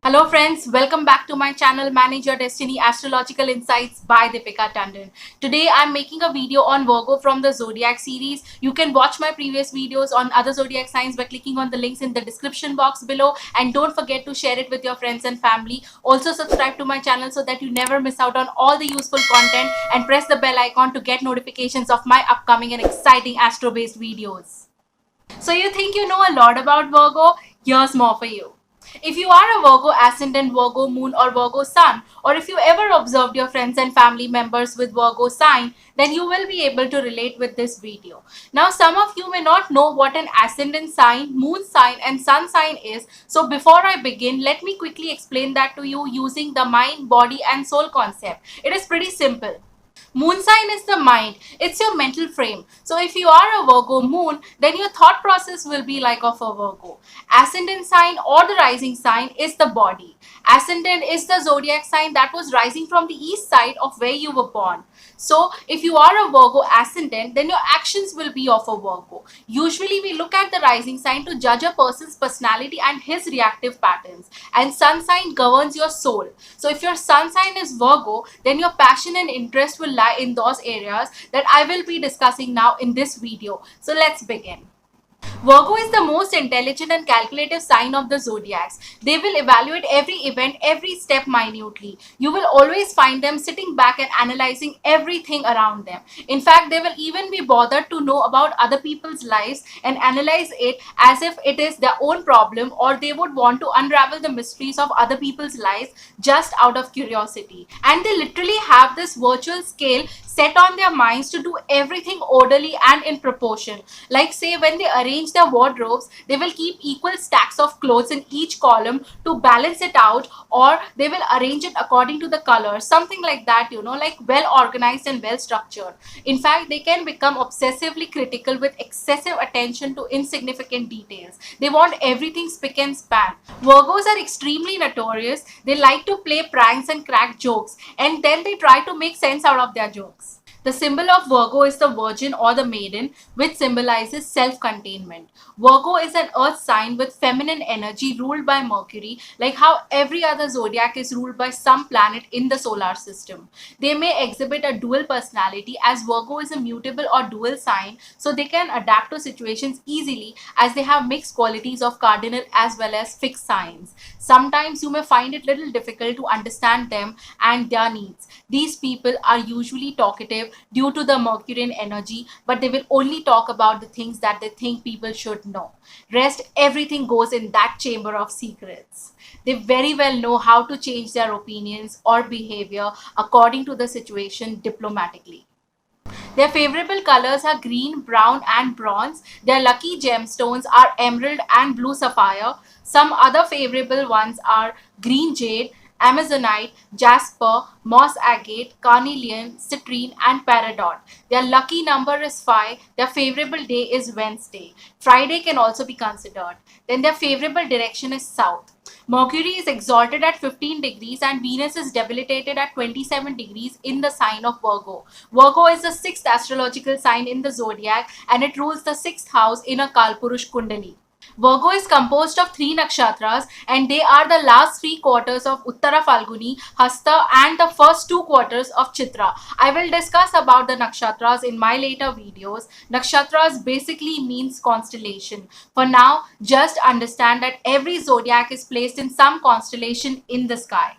Hello friends, welcome back to my channel Manage Your Destiny Astrological Insights by Deepika Tandon. Today I'm making a video on Virgo from the Zodiac series. You can watch my previous videos on other Zodiac signs by clicking on the links in the description box below, and don't forget to share it with your friends and family. Also subscribe to my channel so that you never miss out on all the useful content, and press the bell icon to get notifications of my upcoming and exciting astro based videos. So you think you know a lot about Virgo? Here's more for you. If you are a Virgo ascendant, Virgo moon, or Virgo sun, or if you ever observed your friends and family members with Virgo sign, then you will be able to relate with this video. Now, some of you may not know what an ascendant sign, moon sign, and sun sign is. So before I begin, let me quickly explain that to you using the mind, body, and soul concept. It is pretty simple. Moon sign is the mind. It's your mental frame. So if you are a Virgo moon, then your thought process will be like of a Virgo. Ascendant sign or the rising sign is the body. Ascendant is the zodiac sign that was rising from the east side of where you were born. So if you are a Virgo ascendant, then your actions will be of a Virgo. Usually we look at the rising sign to judge a person's personality and his reactive patterns. And sun sign governs your soul. So if your sun sign is Virgo, then your passion and interest will lie in those areas that I will be discussing now in this video. So let's begin. Virgo is the most intelligent and calculative sign of the zodiacs. They will evaluate every event, every step minutely. You will always find them sitting back and analyzing everything around them. In fact, they will even be bothered to know about other people's lives and analyze it as if it is their own problem, or they would want to unravel the mysteries of other people's lives just out of curiosity. And they literally have this virtual scale set on their minds to do everything orderly and in proportion. Like say when they arrange their wardrobes, they will keep equal stacks of clothes in each column to balance it out, or they will arrange it according to the colors, something like that, like well organized and well structured. In fact, they can become obsessively critical with excessive attention to insignificant details. They want everything spick and span. Virgos are extremely notorious. They like to play pranks and crack jokes, and then they try to make sense out of their jokes. The symbol of Virgo is the Virgin or the Maiden, which symbolizes self-containment. Virgo is an earth sign with feminine energy ruled by Mercury, like how every other zodiac is ruled by some planet in the solar system. They may exhibit a dual personality, as Virgo is a mutable or dual sign, so they can adapt to situations easily as they have mixed qualities of cardinal as well as fixed signs. Sometimes you may find it little difficult to understand them and their needs. These people are usually talkative due to the Mercurian energy, but they will only talk about the things that they think people should know. Rest, everything goes in that chamber of secrets. They very well know how to change their opinions or behavior according to the situation diplomatically. Their favorable colors are green, brown, and bronze. Their lucky gemstones are emerald and blue sapphire. Some other favorable ones are green jade, amazonite, jasper, moss agate, carnelian, citrine, and peridot. Their lucky number is 5. Their favorable day is Wednesday. Friday can also be considered. Then their favorable direction is south. Mercury is exalted at 15 degrees and Venus is debilitated at 27 degrees in the sign of Virgo. Virgo is the sixth astrological sign in the zodiac, and it rules the sixth house in a Kalpurush Kundali. Virgo is composed of 3 nakshatras, and they are the last 3 quarters of Uttara Falguni, Hasta, and the first 2 quarters of Chitra. I will discuss about the nakshatras in my later videos. Nakshatras basically means constellation. For now, just understand that every zodiac is placed in some constellation in the sky.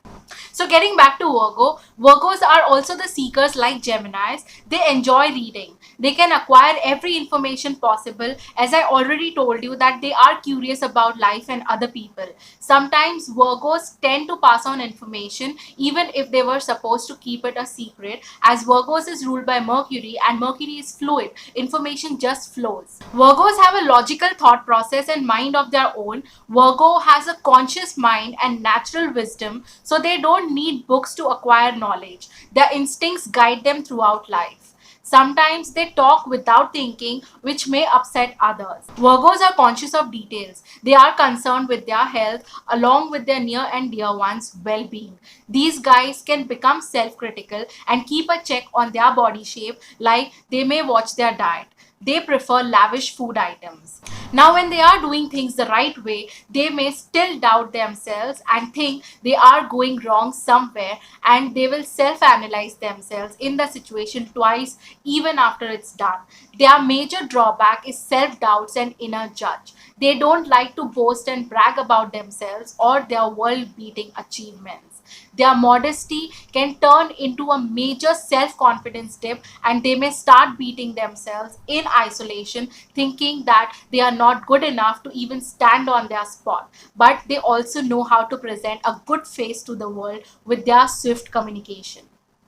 So getting back to Virgo, Virgos are also the seekers like Geminis. They enjoy reading. They can acquire every information possible, as I already told you that they are curious about life and other people. Sometimes Virgos tend to pass on information even if they were supposed to keep it a secret, as Virgos is ruled by Mercury and Mercury is fluid. Information just flows. Virgos have a logical thought process and mind of their own. Virgo has a conscious mind and natural wisdom, so they don't need books to acquire knowledge. Their instincts guide them throughout life. Sometimes they talk without thinking, which may upset others. Virgos are conscious of details. They are concerned with their health along with their near and dear ones' well-being. These guys can become self-critical and keep a check on their body shape, like they may watch their diet. They prefer lavish food items. Now, when they are doing things the right way, they may still doubt themselves and think they are going wrong somewhere, and they will self analyze themselves in the situation twice even after it's done. Their major drawback is self doubts and inner judge. They don't like to boast and brag about themselves or their world beating achievements. Their modesty can turn into a major self confidence dip, and they may start beating themselves in isolation, thinking that they are not good enough to even stand on their spot. But they also know how to present a good face to the world with their swift communication.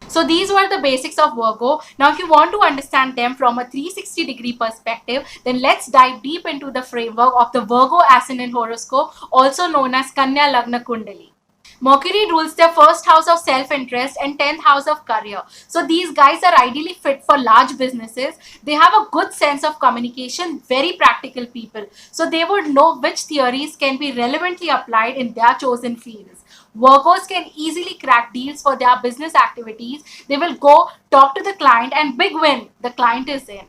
So these were the basics of Virgo. Now if you want to understand them from a 360-degree perspective, then let's dive deep into the framework of the Virgo ascendant horoscope, also known as Kanya Lagna Kundali. Mercury rules their first house of self-interest and 10th house of career. So these guys are ideally fit for large businesses. They have a good sense of communication, very practical people. So they would know which theories can be relevantly applied in their chosen fields. Virgos can easily crack deals for their business activities. They will go talk to the client and big win, the client is in.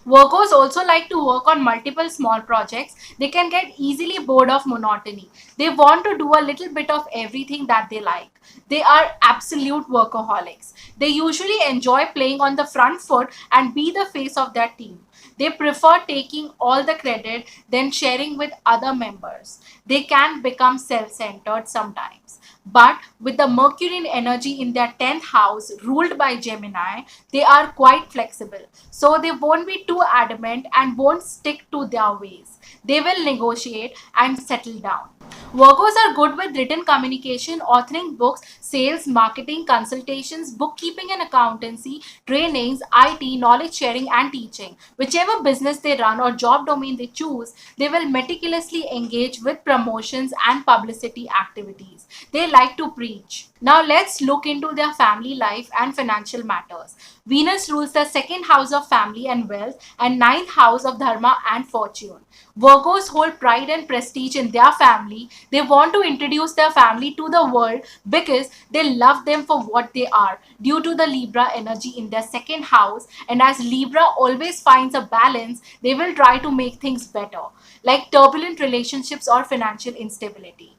Workers also like to work on multiple small projects. They can get easily bored of monotony. They want to do a little bit of everything that they like. They are absolute workaholics. They usually enjoy playing on the front foot and be the face of their team. They prefer taking all the credit than sharing with other members. They can become self centered sometimes. But with the Mercurian energy in their 10th house, ruled by Gemini, they are quite flexible. So they won't be too adamant and won't stick to their ways. They will negotiate and settle down. Virgos are good with written communication, authoring books, sales, marketing, consultations, bookkeeping and accountancy, trainings, IT, knowledge sharing, and teaching. Whichever business they run or job domain they choose, they will meticulously engage with promotions and publicity activities. They like to preach. Now let's look into their family life and financial matters. Venus rules the second house of family and wealth and ninth house of dharma and fortune. Virgos hold pride and prestige in their family. They want to introduce their family to the world because they love them for what they are due to the Libra energy in their second house. And as Libra always finds a balance, they will try to make things better, like turbulent relationships or financial instability.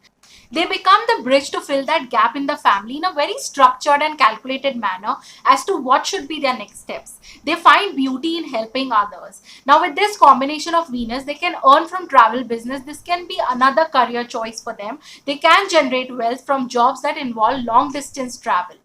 They become the bridge to fill that gap in the family in a very structured and calculated manner as to what should be their next steps. They find beauty in helping others. Now, with this combination of Venus, they can earn from travel business. This can be another career choice for them. They can generate wealth from jobs that involve long distance travel.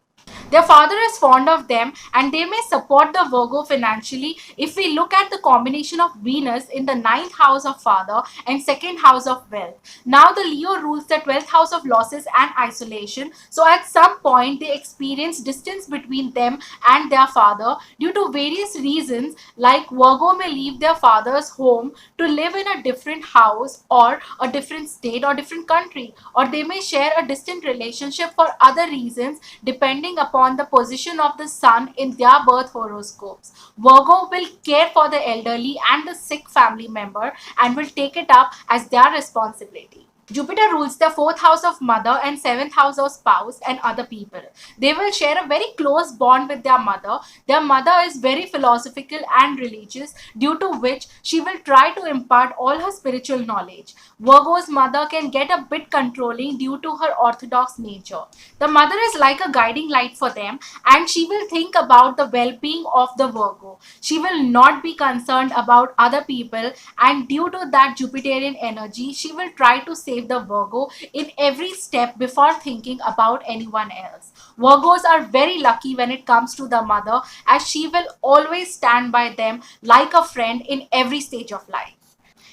Their father is fond of them and they may support the Virgo financially if we look at the combination of Venus in the ninth house of father and second house of wealth. Now the Leo rules the 12th house of losses and isolation. So at some point they experience distance between them and their father due to various reasons, like Virgo may leave their father's home to live in a different house or a different state or different country, or they may share a distant relationship for other reasons depending upon the position of the sun in their birth horoscopes. Virgo will care for the elderly and the sick family member and will take it up as their responsibility. Jupiter rules the fourth house of mother and seventh house of spouse and other people. They will share a very close bond with their mother. Their mother is very philosophical and religious, due to which she will try to impart all her spiritual knowledge. Virgo's mother can get a bit controlling due to her orthodox nature. The mother is like a guiding light for them and she will think about the well-being of the Virgo. She will not be concerned about other people, and due to that Jupiterian energy, she will try to save the Virgo in every step before thinking about anyone else. Virgos are very lucky when it comes to the mother, as she will always stand by them like a friend in every stage of life.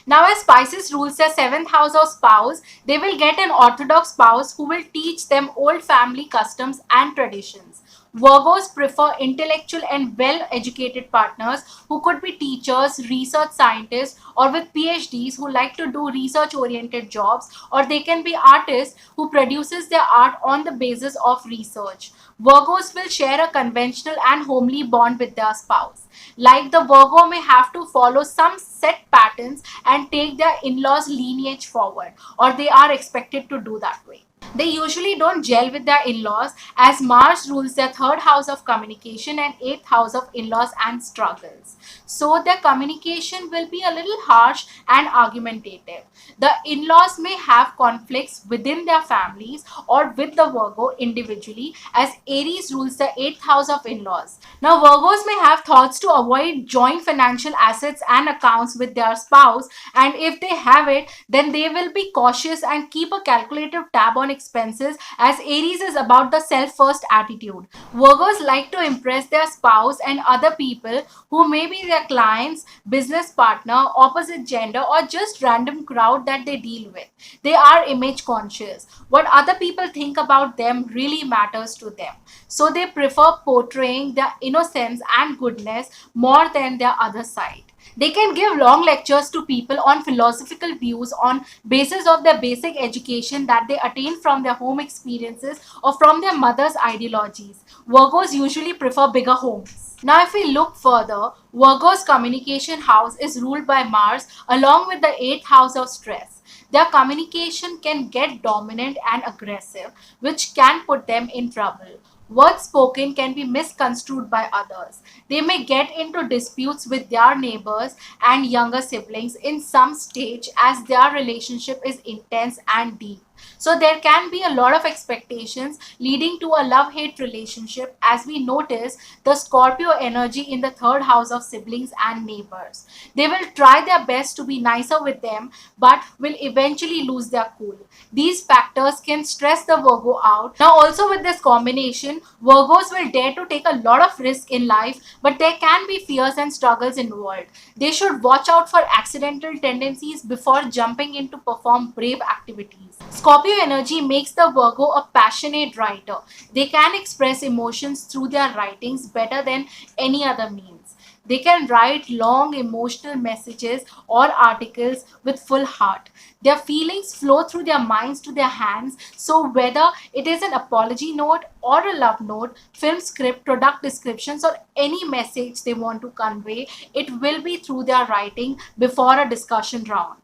Now, as Pisces rules the seventh house of spouse, they will get an orthodox spouse who will teach them old family customs and traditions. Virgos prefer intellectual and well educated partners who could be teachers, research scientists, or with PhDs who like to do research oriented jobs, or they can be artists who produces their art on the basis of research. Virgos will share a conventional and homely bond with their spouse. Like the Virgo may have to follow some set patterns and take their in-laws lineage forward, or they are expected to do that way. They usually don't gel with their in-laws, as Mars rules their third house of communication and eighth house of in-laws and struggles. So their communication will be a little harsh and argumentative. The in-laws may have conflicts within their families or with the Virgo individually, as Aries rules the eighth house of in-laws. Now Virgos may have thoughts to avoid joint financial assets and accounts with their spouse, and if they have it, then they will be cautious and keep a calculative tab on expenses, as Aries is about the self first attitude. Virgos like to impress their spouse and other people who may be their clients, business partner, opposite gender, or just random crowd that they deal with. They are image conscious. What other people think about them really matters to them. So they prefer portraying their innocence and goodness more than their other side. They can give long lectures to people on philosophical views on basis of their basic education that they attain from their home experiences or from their mother's ideologies. Virgos usually prefer bigger homes. Now, if we look further, Virgo's communication house is ruled by Mars along with the eighth house of stress. Their communication can get dominant and aggressive, which can put them in trouble. Words spoken can be misconstrued by others. They may get into disputes with their neighbors and younger siblings in some stage, as their relationship is intense and deep. So there can be a lot of expectations leading to a love-hate relationship, as we notice the Scorpio energy in the third house of siblings and neighbors. They will try their best to be nicer with them but will eventually lose their cool. These factors can stress the Virgo out. Now also with this combination, Virgos will dare to take a lot of risk in life, but there can be fears and struggles involved. They should watch out for accidental tendencies before jumping in to perform brave activities. Scorpio energy makes the Virgo a passionate writer. They can express emotions through their writings better than any other means. They can write long emotional messages or articles with full heart. Their feelings flow through their minds to their hands, so whether it is an apology note or a love note, film script, product descriptions, or any message they want to convey, it will be through their writing before a discussion round.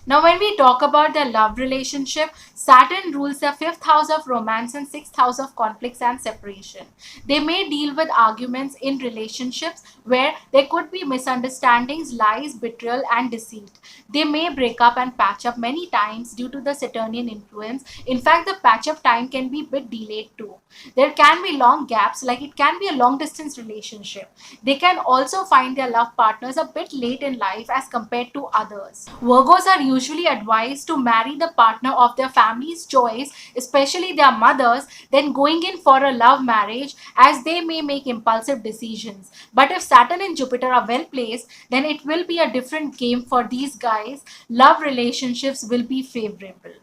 Now, when we talk about their love relationship, Saturn rules the fifth house of romance and sixth house of conflicts and separation. They may deal with arguments in relationships where there could be misunderstandings, lies, betrayal, and deceit. They may break up and patch up many times due to the Saturnian influence. In fact, the patch up time can be a bit delayed too. There can be long gaps, like it can be a long distance relationship. They can also find their love partners a bit late in life as compared to others. Virgos are usually advised to marry the partner of their family's choice, especially their mothers, than going in for a love marriage, as they may make impulsive decisions. But if Saturn and Jupiter are well placed, then it will be a different game for these guys. Love relationships will be favorable.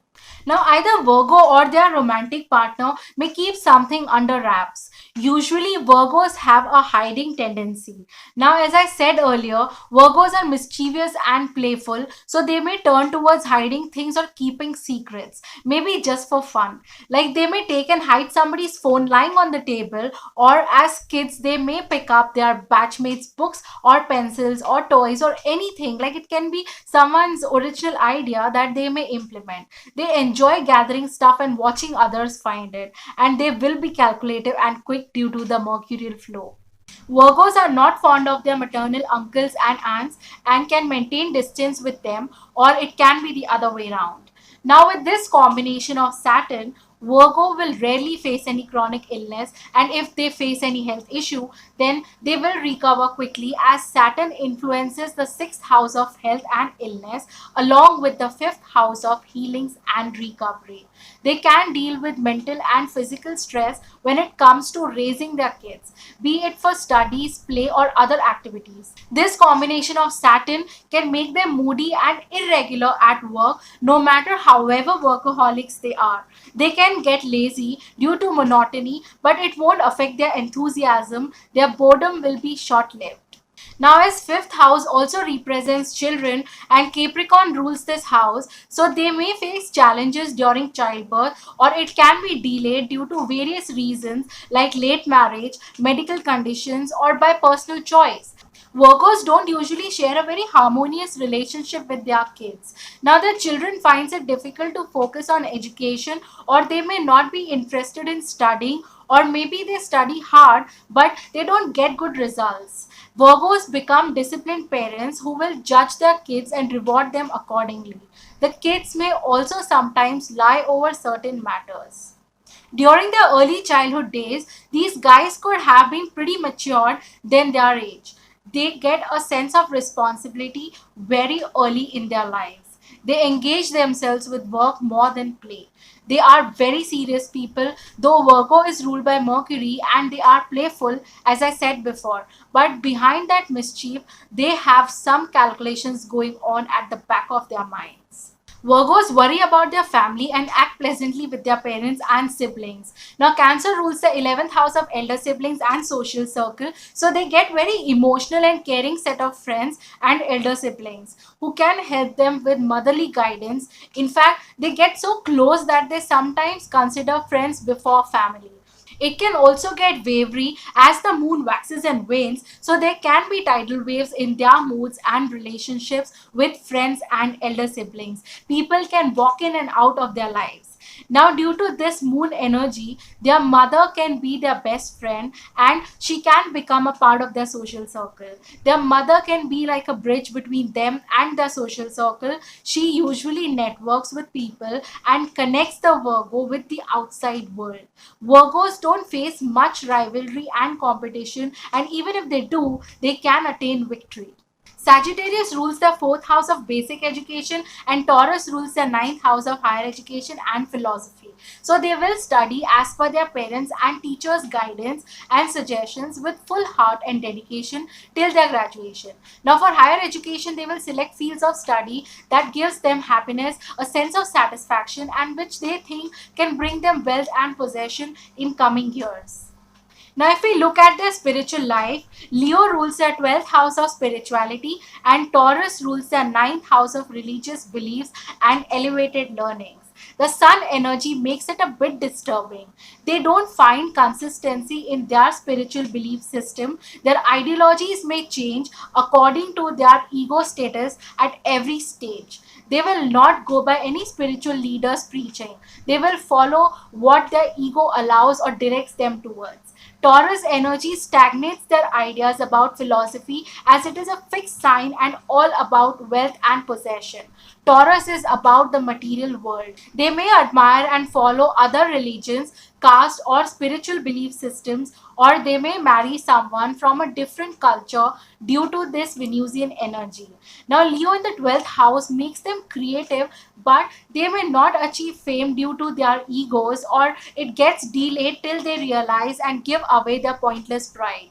Now, either Virgo or their romantic partner may keep something under wraps. Usually, Virgos have a hiding tendency. Now, as I said earlier, Virgos are mischievous and playful, so they may turn towards hiding things or keeping secrets, maybe just for fun. Like they may take and hide somebody's phone lying on the table, or as kids, they may pick up their batchmates' books or pencils or toys or anything. Like it can be someone's original idea that they may implement. They enjoy gathering stuff and watching others find it, and they will be calculative and quick due to the mercurial flow. Virgos are not fond of their maternal uncles and aunts and can maintain distance with them, or it can be the other way around. Now, with this combination of Saturn, Virgo will rarely face any chronic illness, and if they face any health issue, then they will recover quickly, as Saturn influences the sixth house of health and illness along with the fifth house of healings and recovery. They can deal with mental and physical stress when it comes to raising their kids, be it for studies, play, or other activities. This combination of Saturn can make them moody and irregular at work, no matter however workaholics they are. They can get lazy due to monotony, but it won't affect their enthusiasm. Their boredom will be short lived. Now, as fifth house also represents children and Capricorn rules this house, so they may face challenges during childbirth, or it can be delayed due to various reasons like late marriage, medical conditions, or by personal choice. Virgos don't usually share a very harmonious relationship with their kids. Now the children finds it difficult to focus on education, or they may not be interested in studying, or maybe they study hard but they don't get good results. Virgos become disciplined parents who will judge their kids and reward them accordingly. The kids may also sometimes lie over certain matters. During their early childhood days, these guys could have been pretty mature than their age. They get a sense of responsibility very early in their lives. They engage themselves with work more than play. They are very serious people, though Virgo is ruled by Mercury and they are playful, as I said before. But behind that mischief, they have some calculations going on at the back of their minds. Virgos worry about their family and act pleasantly with their parents and siblings. Now, Cancer rules the 11th house of elder siblings and social circle, so they get very emotional and caring set of friends and elder siblings who can help them with motherly guidance. In fact, they get so close that they sometimes consider friends before family. It can also get wavery as the moon waxes and wanes, so there can be tidal waves in their moods and relationships with friends and elder siblings. People can walk in and out of their lives. Now, due to this moon energy, their mother can be their best friend and she can become a part of their social circle. Their mother can be like a bridge between them and their social circle. She usually networks with people and connects the Virgo with the outside world. Virgos don't face much rivalry and competition, and even if they do, they can attain victory. Sagittarius rules the fourth house of basic education, and Taurus rules the ninth house of higher education and philosophy. So they will study as per their parents' and teachers' guidance and suggestions with full heart and dedication till their graduation. Now, for higher education, they will select fields of study that gives them happiness, a sense of satisfaction, and which they think can bring them wealth and possession in coming years. Now, if we look at their spiritual life, Leo rules the 12th house of spirituality and Taurus rules the ninth house of religious beliefs and elevated learnings. The sun energy makes it a bit disturbing. They don't find consistency in their spiritual belief system. Their ideologies may change according to their ego status at every stage. They will not go by any spiritual leader's preaching. They will follow what their ego allows or directs them towards. Taurus energy stagnates their ideas about philosophy as it is a fixed sign and all about wealth and possession. Taurus is about the material world. They may admire and follow other religions, caste, or spiritual belief systems, or they may marry someone from a different culture due to this Venusian energy. Now, Leo in the 12th house makes them creative, but they may not achieve fame due to their egos, or it gets delayed till they realize and give away their pointless pride.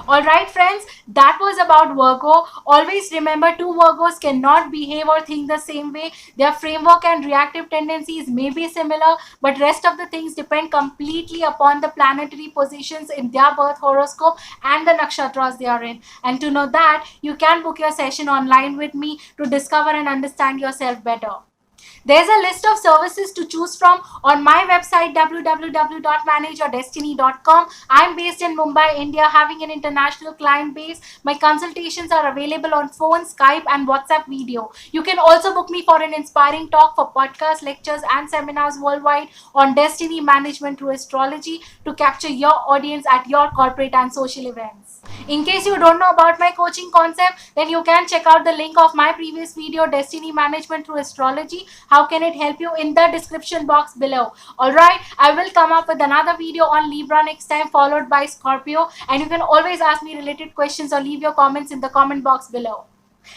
Alright friends, that was about Virgo. Always remember, two Virgos cannot behave or think the same way. Their framework and reactive tendencies may be similar, but rest of the things depend completely upon the planetary positions in their birth horoscope and the nakshatras they are in. And to know that, you can book your session online with me to discover and understand yourself better. There's a list of services to choose from on my website www.manageyourdestiny.com. I'm based in Mumbai, India, having an international client base. My consultations are available on phone, Skype, and WhatsApp video. You can also book me for an inspiring talk for podcasts, lectures, and seminars worldwide on destiny management through astrology to capture your audience at your corporate and social events. In case you don't know about my coaching concept, then you can check out the link of my previous video, Destiny Management Through Astrology. How can it help you, in the description box below. Alright, I will come up with another video on Libra next time, followed by Scorpio. And you can always ask me related questions or leave your comments in the comment box below.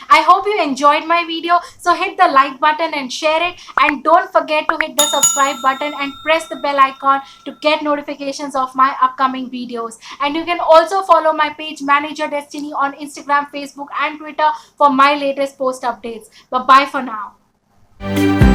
I hope you enjoyed my video, so hit the like button and share it, and don't forget to hit the subscribe button and press the bell icon to get notifications of my upcoming videos. And you can also follow my page Manage Your Destiny on Instagram, Facebook, and Twitter for my latest post updates. Bye bye for now.